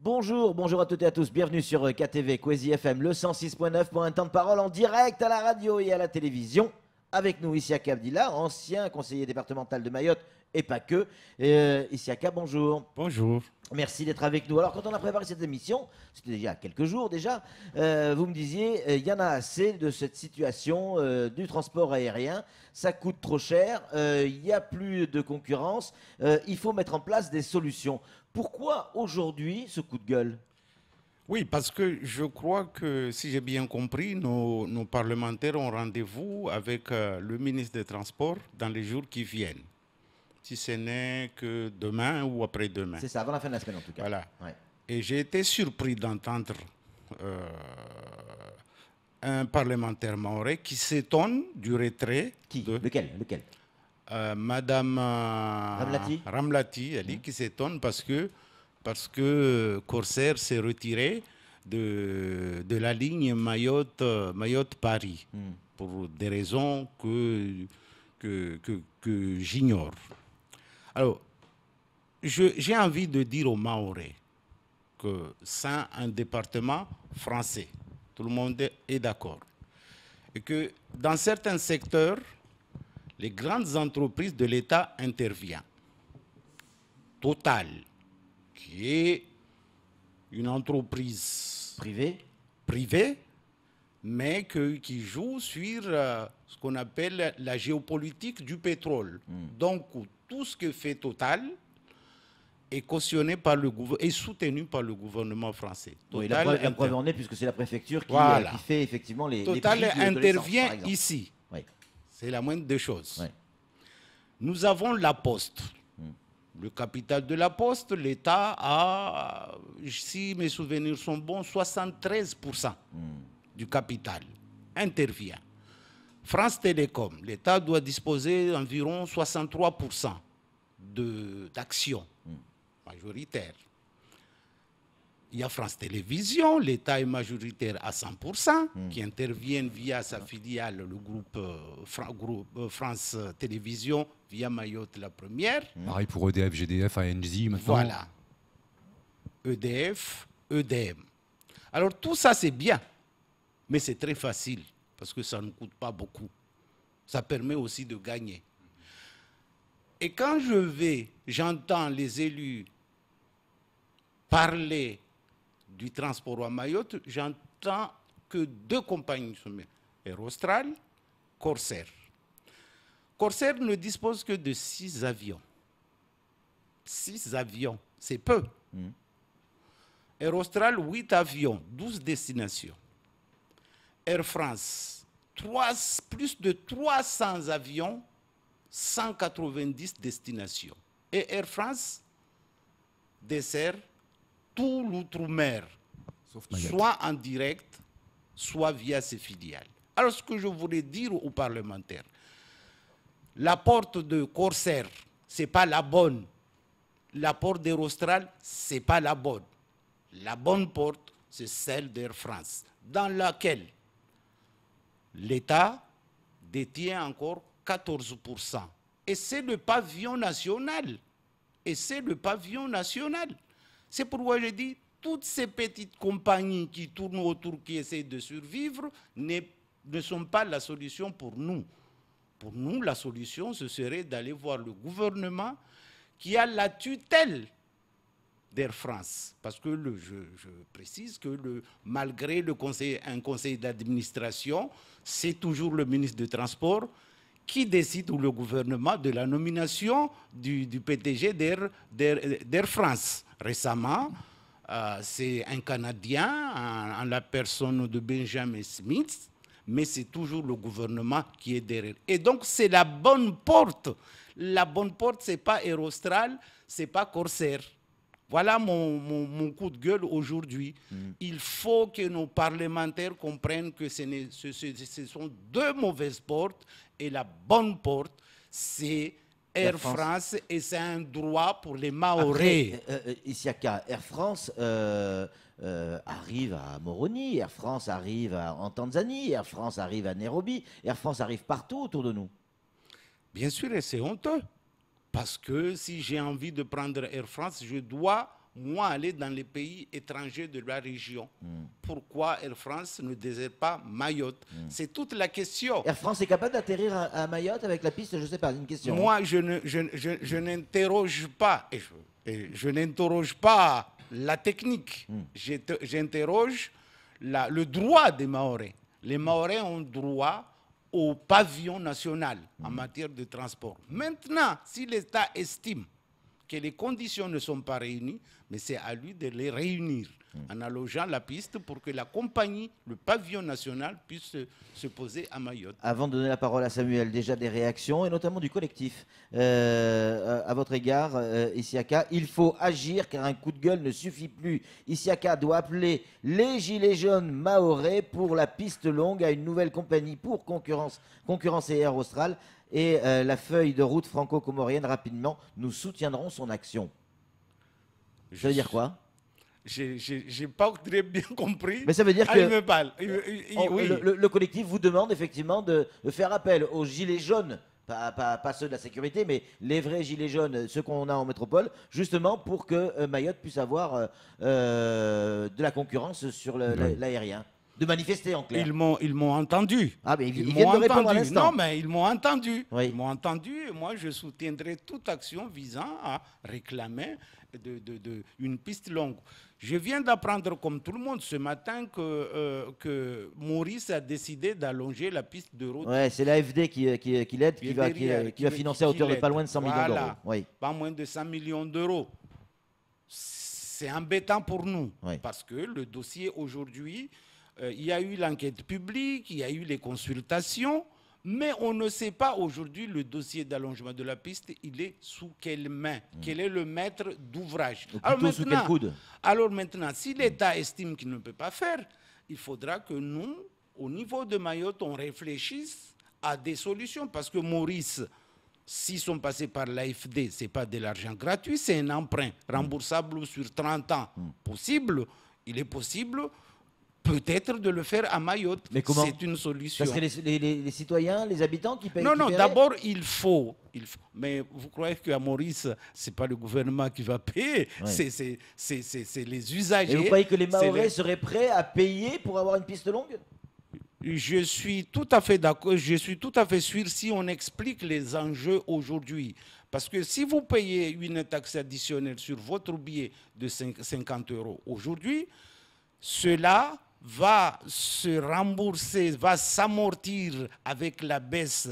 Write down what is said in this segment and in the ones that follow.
Bonjour, bonjour à toutes et à tous, bienvenue sur KTV, Kwezi FM, le 106.9 pour un temps de parole en direct à la radio et à la télévision. Avec nous, Issiaka Abdillah, ancien conseiller départemental de Mayotte et pas que. Issiaka, bonjour. Bonjour. Merci d'être avec nous. Alors, quand on a préparé cette émission, c'était déjà il y a quelques jours déjà, vous me disiez, il y en a assez de cette situation du transport aérien, ça coûte trop cher, il n'y a plus de concurrence, il faut mettre en place des solutions. Pourquoi aujourd'hui ce coup de gueule? Oui, parce que je crois que, si j'ai bien compris, nos parlementaires ont rendez-vous avec le ministre des Transports dans les jours qui viennent. Si ce n'est que demain ou après-demain. C'est ça, avant la fin de la semaine en tout cas. Voilà. Ouais. Et j'ai été surpris d'entendre un parlementaire mahorais qui s'étonne du retrait Qui? de Lequel? Madame Ramlati, elle dit qui s'étonne parce que Corsair s'est retiré de la ligne Mayotte-Paris pour des raisons que j'ignore. Alors, j'ai envie de dire aux Mahorais que c'est un département français. Tout le monde est d'accord. Et que dans certains secteurs, les grandes entreprises de l'État interviennent. Total, qui est une entreprise privée, mais qui joue sur ce qu'on appelle la géopolitique du pétrole. Donc, tout ce que fait Total est cautionné par le gouvernement, est soutenu par le gouvernement français. Oui, la preuve en est, puisque c'est la préfecture qui fait effectivement les Total prix intervient de ici. Oui. C'est la moindre des choses. Oui. Nous avons la Poste. Le capital de la Poste, l'État a, si mes souvenirs sont bons, 73% du capital intervient. France Télécom, l'État doit disposer d'environ 63% d'actions majoritaires. Il y a France Télévisions, l'État est majoritaire à 100%, qui interviennent via sa filiale, le groupe France Télévisions, via Mayotte la première. Pareil pour EDF, GDF, ANJ maintenant. Voilà. EDF, EDM. Alors tout ça c'est bien, mais c'est très facile, parce que ça ne coûte pas beaucoup. Ça permet aussi de gagner. Et quand j'entends les élus parler du transport à Mayotte, j'entends que deux compagnies sont Aerostral, Corsair. Corsair ne dispose que de 6 avions. 6 avions, c'est peu. Aerostral, 8 avions, 12 destinations. Air France, plus de 300 avions, 190 destinations. Et Air France dessert tout l'outre-mer, soit en direct, soit via ses filiales. Alors, ce que je voulais dire aux parlementaires, la porte de Corsair, ce n'est pas la bonne. La porte d'Aerostral, ce n'est pas la bonne. La bonne porte, c'est celle d'Air France, dans laquelle l'État détient encore 14%. Et c'est le pavillon national. C'est pourquoi je dis, toutes ces petites compagnies qui tournent autour, qui essaient de survivre, ne sont pas la solution pour nous. Pour nous, la solution, ce serait d'aller voir le gouvernement qui a la tutelle d'Air France. Parce que je précise que malgré un conseil d'administration, c'est toujours le ministre des Transports qui décide, ou le gouvernement, de la nomination du PDG d'Air France. Récemment, c'est un Canadien, en la personne de Benjamin Smith, mais c'est toujours le gouvernement qui est derrière. Et donc, c'est la bonne porte. La bonne porte, ce n'est pas Aerostral, ce n'est pas Corsair. Voilà mon coup de gueule aujourd'hui. Il faut que nos parlementaires comprennent que ce sont deux mauvaises portes et la bonne porte, c'est Air France et c'est un droit pour les Mahorais. Issiaka, Air France arrive à Moroni, Air France arrive en Tanzanie, Air France arrive à Nairobi, Air France arrive partout autour de nous. Bien sûr, et c'est honteux. Parce que si j'ai envie de prendre Air France, je dois moins aller dans les pays étrangers de la région. Pourquoi Air France ne désire pas Mayotte? C'est toute la question. Air France est capable d'atterrir à Mayotte avec la piste, je ne sais pas, une question. Moi, je n'interroge pas, et je n'interroge pas la technique. J'interroge le droit des Mahorais. Les Mahorais ont droit au pavillon national en matière de transport. Maintenant, si l'État estime que les conditions ne sont pas réunies, mais c'est à lui de les réunir en allogeant la piste pour que la compagnie, le pavillon national, puisse se poser à Mayotte. Avant de donner la parole à Samuel, déjà des réactions, et notamment du collectif. À votre égard, Isiaka, il faut agir car un coup de gueule ne suffit plus. Isiaka doit appeler les Gilets jaunes mahorais pour la piste longue à une nouvelle compagnie pour concurrencer Air Austral. Et la feuille de route franco-comorienne, rapidement, nous soutiendrons son action. Ça veut dire quoi? J'ai pas très bien compris. Mais ça veut dire Il que me parle. Oui. le collectif vous demande effectivement de faire appel aux gilets jaunes, pas ceux de la sécurité, mais les vrais gilets jaunes, ceux qu'on a en métropole, justement pour que Mayotte puisse avoir de la concurrence sur l'aérien. De manifester en clair. Ils m'ont entendu. Ah, mais ils viennent de m'ont répondre à entendu. l'instant. Non, mais ils m'ont entendu. Oui. Ils m'ont entendu et moi je soutiendrai toute action visant à réclamer une piste longue. Je viens d'apprendre, comme tout le monde, ce matin que Maurice a décidé d'allonger la piste de route. Ouais, c'est l'AFD qui l'aide, qui va financer à hauteur de pas loin de 100 millions d'euros. Oui. Pas moins de 100 millions d'euros. C'est embêtant pour nous, Oui. parce que le dossier aujourd'hui, il y a eu l'enquête publique, il y a eu les consultations, mais on ne sait pas aujourd'hui le dossier d'allongement de la piste, il est sous quelle main? Quel est le maître d'ouvrage? Sous quel coude? Alors maintenant, si l'État estime qu'il ne peut pas faire, il faudra que nous, au niveau de Mayotte, on réfléchisse à des solutions, parce que Maurice, s'ils sont passés par l'AFD, ce n'est pas de l'argent gratuit, c'est un emprunt remboursable sur 30 ans. Possible, il est possible peut-être de le faire à Mayotte. Mais comment? C'est une solution. Ça serait les citoyens, les habitants qui payent? Non, qui paieraient? d'abord, il faut. Mais vous croyez qu'à Maurice, ce n'est pas le gouvernement qui va payer, Ouais. c'est les usagers. Et vous croyez que les Mahorais c'est seraient prêts à payer pour avoir une piste longue? Je suis tout à fait d'accord, je suis tout à fait sûr si on explique les enjeux aujourd'hui. Parce que si vous payez une taxe additionnelle sur votre billet de 50 € aujourd'hui, cela va se rembourser, va s'amortir avec la baisse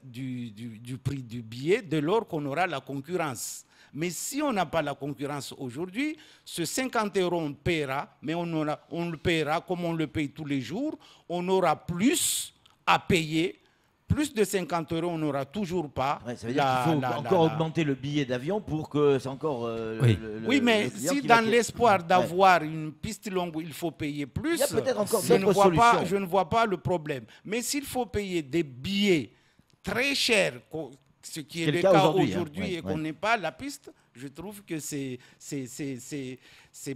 du prix du billet dès lors qu'on aura la concurrence. Mais si on n'a pas la concurrence aujourd'hui, ce 50 € on paiera, mais on le paiera comme on le paye tous les jours. On aura plus à payer. Plus de 50 € on n'aura toujours pas. Ouais, ça veut dire qu'il faut encore augmenter le billet d'avion pour que c'est encore... oui, mais si dans l'espoir d'avoir une piste longue, il faut payer plus, il y a peut-être encore d'autres solutions. Je ne vois pas le problème. Mais s'il faut payer des billets très chers, ce qui est le cas aujourd'hui et qu'on n'ait pas la piste, je trouve que c'est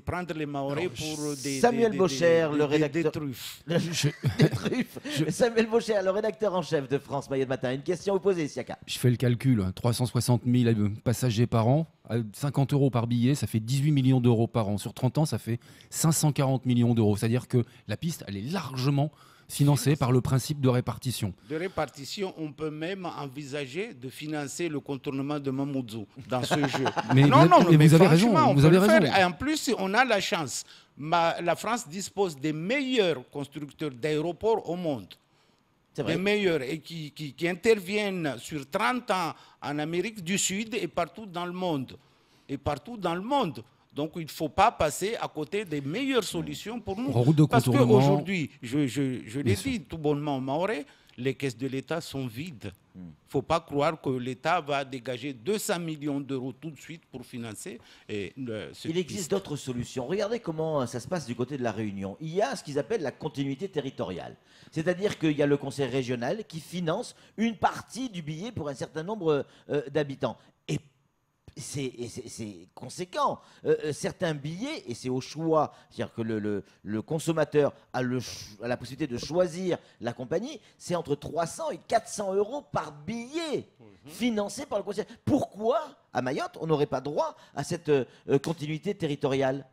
prendre les Mahorais pour Samuel Baucher, le rédacteur... des truffes. Des truffes. Samuel Baucher, le rédacteur en chef de France Mayotte Matin. Une question à vous poser, Siaka. Je fais le calcul, 360 000 passagers par an, 50 € par billet, ça fait 18 millions d'euros par an. Sur 30 ans, ça fait 540 millions d'euros. C'est-à-dire que la piste, elle est largement financée par le principe de répartition. De répartition, on peut même envisager de financer le contournement de Mamoudzou dans ce jeu. Mais vous avez raison. Vous avez raison. Et en plus, on a la chance. La France dispose des meilleurs constructeurs d'aéroports au monde. Les meilleurs et qui interviennent sur 30 ans en Amérique du Sud et partout dans le monde. Donc, il ne faut pas passer à côté des meilleures solutions pour nous. Parce qu'aujourd'hui, je l'ai dit tout bonnement au Mahorais, les caisses de l'État sont vides. Il ne faut pas croire que l'État va dégager 200 millions d'euros tout de suite pour financer. Il existe d'autres solutions. Regardez comment ça se passe du côté de la Réunion. Il y a ce qu'ils appellent la continuité territoriale. C'est-à-dire qu'il y a le conseil régional qui finance une partie du billet pour un certain nombre d'habitants. c'est conséquent. Certains billets, et c'est au choix, c'est-à-dire que le consommateur a la possibilité de choisir la compagnie, c'est entre 300 et 400 euros par billet financé par le concessionnaire. Pourquoi, à Mayotte, on n'aurait pas droit à cette continuité territoriale?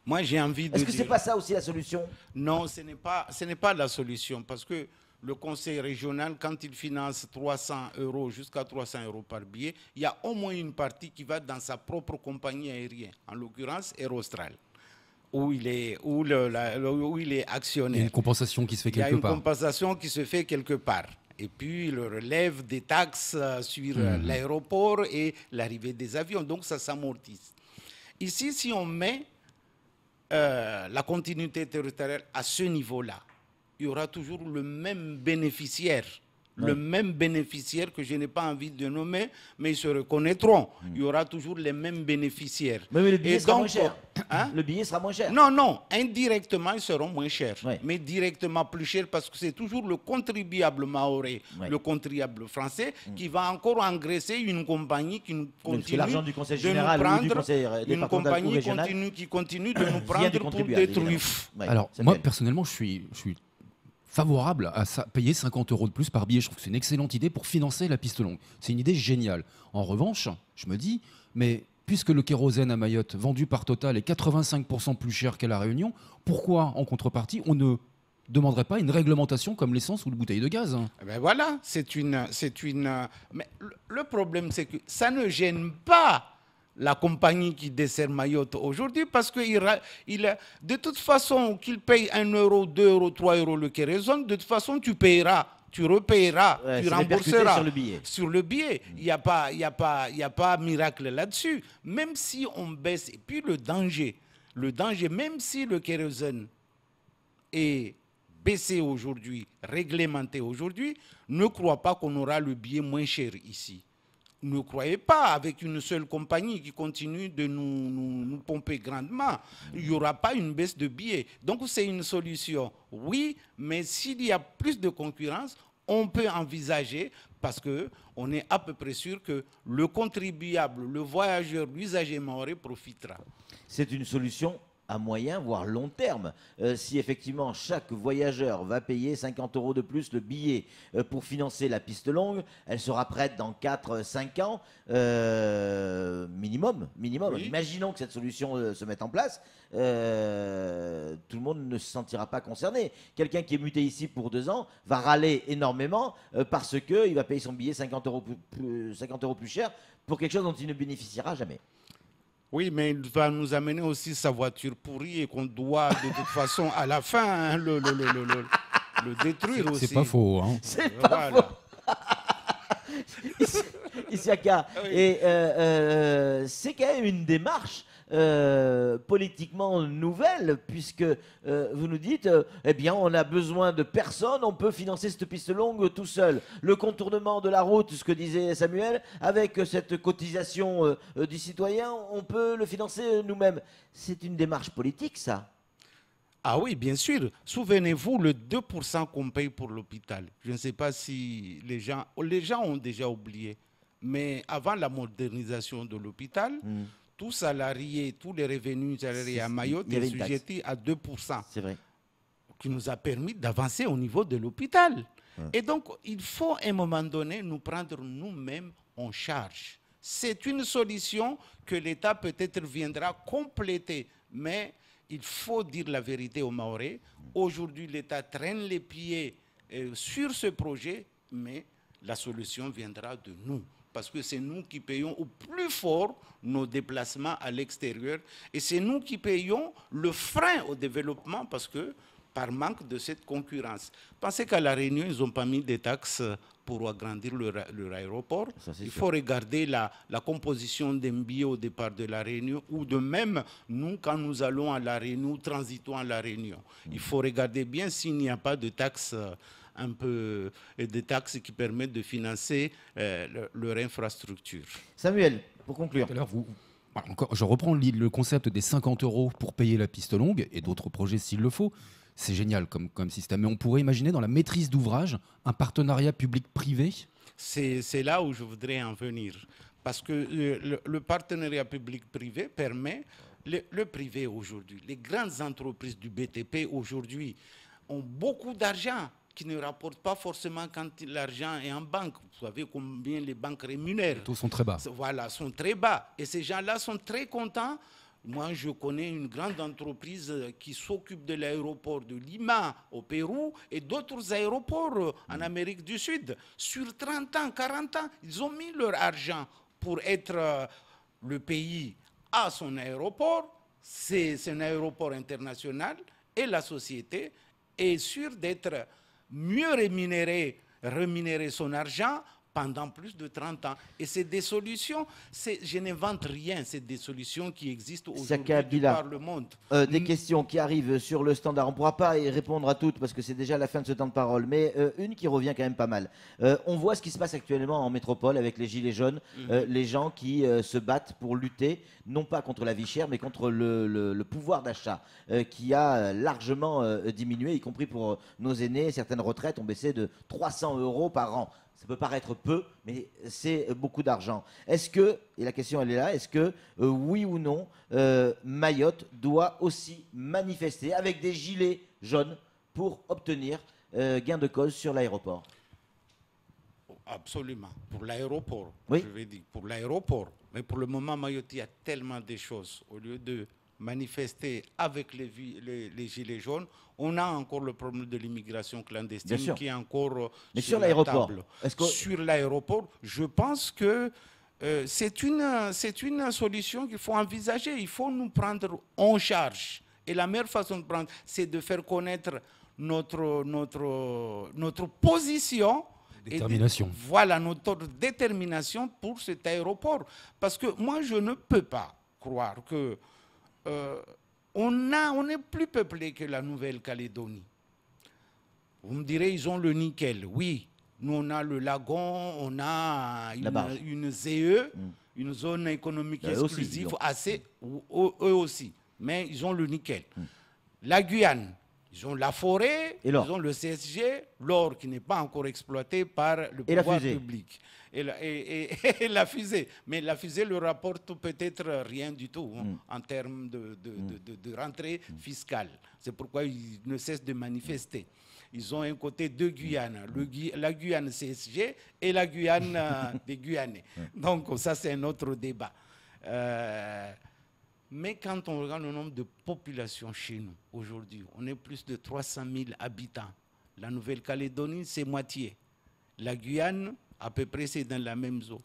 Moi, j'ai envie de Est-ce que dire... c'est pas ça aussi la solution? Non, ce n'est pas la solution, parce que le conseil régional, quand il finance 300 euros jusqu'à 300 euros par billet, il y a au moins une partie qui va dans sa propre compagnie aérienne, en l'occurrence Aerostral, où il est Il y a actionnaire. une compensation qui se fait Il y a quelque une part. compensation qui se fait quelque part. Et puis, le relève des taxes sur l'aéroport et l'arrivée des avions. Donc, ça s'amortisse. Ici, si on met la continuité territoriale à ce niveau-là, il y aura toujours le même bénéficiaire. Le même bénéficiaire que je n'ai pas envie de nommer, mais ils se reconnaîtront. Il y aura toujours les mêmes bénéficiaires. Mais le billet Et sera donc, moins cher. hein? Le billet sera moins cher. Non, non, indirectement, ils seront moins chers. Ouais. Mais directement plus chers parce que c'est toujours le contribuable mahorais, Ouais. le contribuable français, qui va encore engraisser une compagnie qui nous Parce que continue l'argent du conseil de nous général ou du prendre, conseil une départemental ou compagnie régional qui continue de nous vient prendre du pour contribuable, des évidemment. truffes. Ouais, Alors, ça moi, fait. personnellement, je suis favorable à ça, payer 50 euros de plus par billet. Je trouve que c'est une excellente idée pour financer la piste longue. C'est une idée géniale. En revanche, je me dis, mais puisque le kérosène à Mayotte, vendu par Total, est 85% plus cher qu'à La Réunion, pourquoi, en contrepartie, on ne demanderait pas une réglementation comme l'essence ou le bouteille de gaz? Eh ben voilà, mais le problème, c'est que ça ne gêne pas la compagnie qui dessert Mayotte aujourd'hui parce que de toute façon, qu'il paye 1 euro, 2 euros, 3 euros le kérosène, de toute façon, tu payeras. Tu repayeras, Ouais, tu c'est répercuté rembourseras sur le billet. sur le billet. Il n'y a pas miracle là-dessus. Même si on baisse, et puis le danger, même si le kérosène est baissé aujourd'hui, réglementé aujourd'hui, ne crois pas qu'on aura le billet moins cher ici. Ne croyez pas, avec une seule compagnie qui continue de nous pomper grandement, il n'y aura pas une baisse de billets. Donc c'est une solution, oui, mais s'il y a plus de concurrence, on peut envisager, parce qu'on est à peu près sûr que le contribuable, le voyageur, l'usager mahorais profitera. C'est une solution à moyen, voire long terme. Si effectivement chaque voyageur va payer 50 euros de plus le billet pour financer la piste longue, elle sera prête dans 4-5 ans minimum. Oui. Imaginons que cette solution se mette en place, tout le monde ne se sentira pas concerné. Quelqu'un qui est muté ici pour 2 ans va râler énormément parce qu'il va payer son billet 50 euros plus cher pour quelque chose dont il ne bénéficiera jamais. Oui, mais il va nous amener aussi sa voiture pourrie et qu'on doit de toute façon à la fin le détruire aussi. C'est pas faux, hein. C'est pas faux. Isiaka. Oui. Et c'est quand même une démarche politiquement nouvelle, puisque vous nous dites, eh bien, on a besoin de personne, on peut financer cette piste longue tout seul. Le contournement de la route, ce que disait Samuel, avec cette cotisation du citoyen, on peut le financer nous-mêmes. C'est une démarche politique, ça. Ah oui, bien sûr. Souvenez-vous, le 2% qu'on paye pour l'hôpital. Je ne sais pas si les gens ont déjà oublié. Mais avant la modernisation de l'hôpital, tout salarié, tous les revenus salariés à Mayotte il y avait étaient une taxe. sujettés à 2%, C'est vrai. qui nous a permis d'avancer au niveau de l'hôpital. Et donc, il faut à un moment donné nous prendre nous-mêmes en charge. C'est une solution que l'État peut-être viendra compléter, mais il faut dire la vérité aux Mahorais. Aujourd'hui, l'État traîne les pieds sur ce projet, mais la solution viendra de nous. Parce que c'est nous qui payons au plus fort nos déplacements à l'extérieur. Et c'est nous qui payons le frein au développement parce que par manque de cette concurrence. Pensez qu'à La Réunion, ils n'ont pas mis des taxes pour agrandir leur aéroport. Ça, c'est Il sûr. faut regarder la composition des billets au départ de La Réunion ou de même, nous, quand nous allons à La Réunion, transitons à La Réunion. Il faut regarder bien s'il n'y a pas de taxes des taxes qui permettent de financer leur infrastructure. Samuel, pour conclure. Tout à l'heure, je reprends le concept des 50 euros pour payer la piste longue et d'autres projets s'il le faut. C'est génial comme système. Mais on pourrait imaginer dans la maîtrise d'ouvrage un partenariat public-privé. C'est là où je voudrais en venir. parce que le partenariat public-privé permet, le privé aujourd'hui, les grandes entreprises du BTP aujourd'hui ont beaucoup d'argent qui ne rapportent pas forcément quand l'argent est en banque. Vous savez combien les banques rémunèrent. Les taux sont très bas. Voilà, sont très bas. Et ces gens-là sont très contents. Moi, je connais une grande entreprise qui s'occupe de l'aéroport de Lima au Pérou et d'autres aéroports en Amérique du Sud. Sur 30 ans, 40 ans, ils ont mis leur argent pour être le pays à son aéroport. C'est un aéroport international et la société est sûre d'être mieux rémunérer son argent pendant plus de 30 ans. Et c'est des solutions, je n'invente rien, c'est des solutions qui existent aujourd'hui par le monde. Des questions qui arrivent sur le standard. On ne pourra pas y répondre à toutes parce que c'est déjà la fin de ce temps de parole, mais une qui revient quand même pas mal. On voit ce qui se passe actuellement en métropole avec les Gilets jaunes, les gens qui se battent pour lutter, non pas contre la vie chère, mais contre le pouvoir d'achat qui a largement diminué, y compris pour nos aînés. Certaines retraites ont baissé de 300 € par an. Ça peut paraître peu, mais c'est beaucoup d'argent. Est-ce que, et la question elle est là, est-ce que oui ou non, Mayotte doit aussi manifester avec des gilets jaunes pour obtenir gain de cause sur l'aéroport? Absolument. Pour l'aéroport, oui. Je vais dire, pour l'aéroport. Mais pour le moment, Mayotte, il y a tellement de choses. Au lieu de manifester avec les gilets jaunes, on a encore le problème de l'immigration clandestine qui est encore sur l'aéroport. Sur l'aéroport, je pense que c'est une solution qu'il faut envisager. Il faut nous prendre en charge. Et la meilleure façon de prendre, c'est de faire connaître notre position. Détermination. Voilà, notre détermination pour cet aéroport. Parce que moi, je ne peux pas croire que on est plus peuplé que la Nouvelle-Calédonie. Vous me direz, ils ont le nickel. Oui, nous on a le lagon, on a une ZE, une zone économique exclusive, eux aussi. Mais ils ont le nickel. La Guyane, ils ont la forêt, ils ont le CSG, l'or qui n'est pas encore exploité par le pouvoir public. Et la fusée. Mais la fusée leur rapporte peut-être rien du tout en termes de rentrée fiscale. C'est pourquoi ils ne cessent de manifester. Ils ont un côté de Guyane, la Guyane CSG et la Guyane des Guyanais. Donc ça, c'est un autre débat. Mais quand on regarde le nombre de populations chez nous, aujourd'hui, on est plus de 300 000 habitants. La Nouvelle-Calédonie, c'est moitié. La Guyane, à peu près, c'est dans la même zone.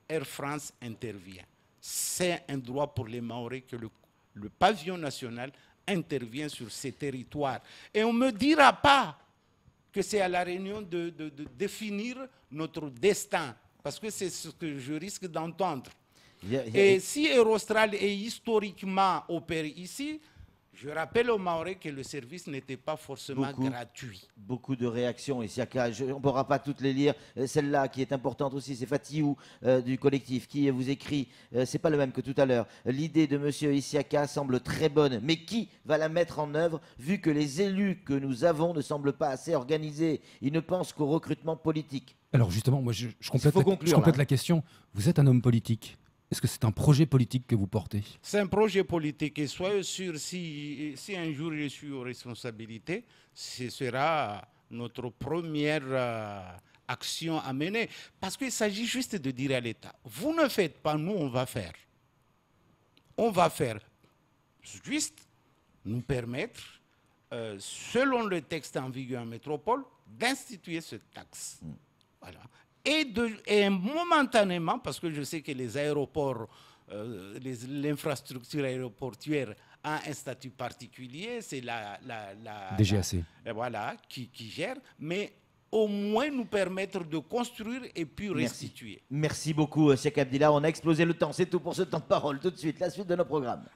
Air France intervient. C'est un droit pour les Mahorais que le pavillon national intervient sur ces territoires. Et on ne me dira pas que c'est à la Réunion de définir notre destin, parce que c'est ce que je risque d'entendre. Et si Aerostral est historiquement opéré ici, je rappelle aux Mahorais que le service n'était pas forcément gratuit. Beaucoup de réactions, Isiaka. On ne pourra pas toutes les lire. Celle-là qui est importante aussi, c'est Fatiou du collectif qui vous écrit, c'est pas le même que tout à l'heure. L'idée de M. Isiaka semble très bonne, mais qui va la mettre en œuvre vu que les élus que nous avons ne semblent pas assez organisés? Ils ne pensent qu'au recrutement politique. Alors justement, moi je complète la question. Vous êtes un homme politique. Est-ce que c'est un projet politique que vous portez? C'est un projet politique et soyez sûr, si un jour je suis aux responsabilités, ce sera notre première action à mener. Parce qu'il s'agit juste de dire à l'État, vous ne faites pas, nous on va faire. On va faire. Juste nous permettre, selon le texte en vigueur en métropole, d'instituer cette taxe. Voilà. Et momentanément, parce que je sais que les aéroports, l'infrastructure aéroportuaire a un statut particulier, c'est la DGAC. Voilà, qui gère, mais au moins nous permettre de construire et puis restituer. Merci beaucoup, Cheikh Abdillah. On a explosé le temps, c'est tout pour ce temps de parole. Tout de suite, la suite de nos programmes.